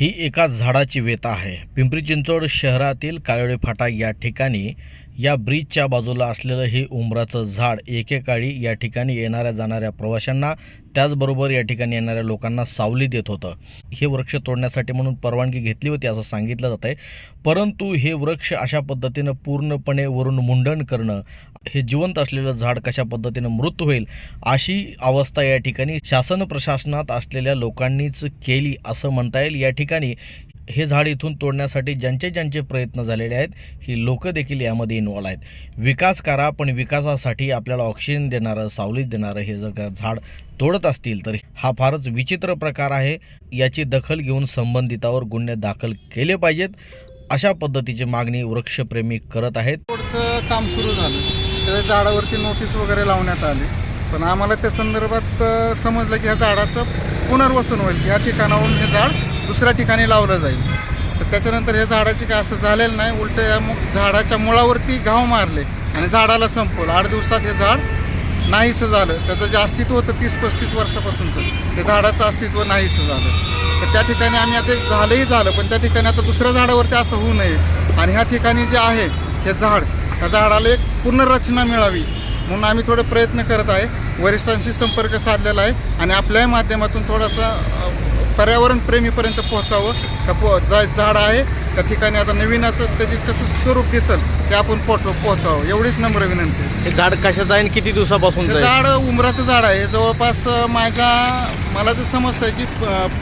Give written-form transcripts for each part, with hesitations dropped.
ही एका झाडाची वेता आहे। पिंपरी चिंचवड शहरातील काळोळी फाटा या ठिकाणी या ब्रिजच्या बाजूला असलेलं हे उंबराचं झाड एकेकाळी या ठिकाणी येणाऱ्या जाणाऱ्या प्रवाशांना त्याचबरोबर या ठिकाणी येणाऱ्या लोकांना सावली देत होतं। हे वृक्ष तोडण्यासाठी म्हणून परवानगी घेतली होती असं सांगितलं जात आहे, परंतु हे वृक्ष अशा पद्धतीनं पूर्णपणे वरून मुंडन करणं, हे जिवंत असलेलं झाड कशा पद्धतीनं मृत होईल अशी अवस्था या ठिकाणी शासन प्रशासनात असलेल्या लोकांनीच केली असं म्हणता येईल। या ठिकाणी हे झाड इथून तोडण्यासाठी ज्यांचे प्रयत्न झालेले आहेत, ही लोक देखील यामध्ये इन्वॉल्व आहेत। विकास करा, पण विकासासाठी आपल्याला ऑक्सिजन देणारं, सावली देणारं हे जर का झाड तोडत असतील तर हा फारच विचित्र प्रकार आहे। याची दखल घेऊन संबंधितावर गुन्हे दाखल केले पाहिजेत, अशा पद्धतीची मागणी वृक्षप्रेमी करत आहेत। तोडचं काम सुरू झालं त्यावेळेस झाडावरती नोटीस वगैरे लावण्यात आली, पण आम्हाला त्या संदर्भात समजलं की ह्या झाडाचं पुनर्वसन होईल, या ठिकाणाहून हे झाड दुसऱ्या ठिकाणी लावलं जाईल। तर त्याच्यानंतर हे झाडाचे काय असं झालेलं नाही, उलट या झाडाच्या मुळावरती घाव मारले आणि झाडाला संपवलं। 8 दिवसात हे झाड नाहीसं झालं। त्याचं जे अस्तित्व होतं 30-35 वर्षापासूनचं, त्या झाडाचं अस्तित्व नाहीसं झालं। तर त्या ठिकाणी आम्ही आता झालं, पण त्या ठिकाणी आता दुसऱ्या झाडावरती असं होऊ नये आणि ह्या ठिकाणी जे आहे हे झाड, ह्या झाडाला एक पुनर्रचना मिळावी म्हणून आम्ही थोडे प्रयत्न करत आहे। वरिष्ठांशी संपर्क साधलेला आहे आणि आपल्याही माध्यमातून थोडासा पर्यावरण प्रेमीपर्यंत पोहोचावं का झाड आहे त्या ठिकाणी आता नवीनाचं त्याची कसं स्वरूप दिसेल ते आपण पोहोचावं, एवढीच नम्र विनंती। हे झाड कशाचं आहे, किती दिवसापासून झाड उंबराचं झाड आहे। जवळपास मला जे समजतं आहे की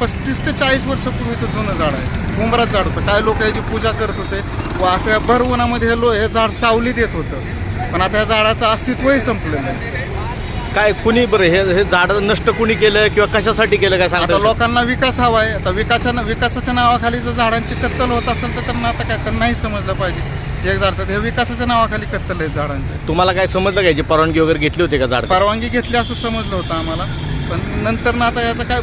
35 ते 40 वर्षापूर्वीचं जुनं झाड आहे, उंबराचं झाड होतं। काही लोक याची पूजा करत होते व असं भर उन्हामध्ये हे झाड सावली देत होतं, पण आता या झाडाचं अस्तित्वही संपलेलं आहे। काय कुणी बरं हे झाड नष्ट कुणी केलं किंवा कशासाठी केलं काय सांगता? आता लोकांना विकास हवा आहे, आता विकासाच्या नावाखाली जर झाडांची कत्तल होत असेल तर त्यांना आता काय त्यांनाही समजलं पाहिजे एक झाड हे विकासाच्या नावाखाली कत्तल आहे झाडांचे। तुम्हाला काय समजलं का, याची परवानगी वगैरे घेतली होती का? झाड परवानगी घेतली असं समजलं होतं आम्हाला, पण नंतर ना आता याचं काय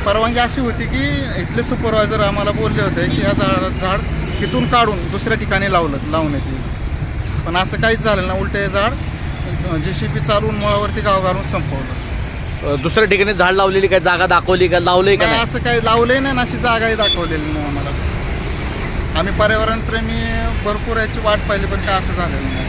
परवानगी अशी होती की इथले सुपरवायझर आम्हाला बोलले होते की या झाड तिथून काढून दुसऱ्या ठिकाणी लावण्यात येईल, पण असं काहीच झालं ना। उलट हे झाड JCB चालवून मुळावरती गाव घालून संपवलं। दुसऱ्या ठिकाणी झाड लावलेली काय जागा दाखवली का, लावलंय का? नाही, असं काही लावलंय नाही, अशी जागाही दाखवलेली नाही आम्हाला। आम्ही पर्यावरणप्रेमी भरपूर याची वाट पाहिली, पण काय असं झालेलं नाही।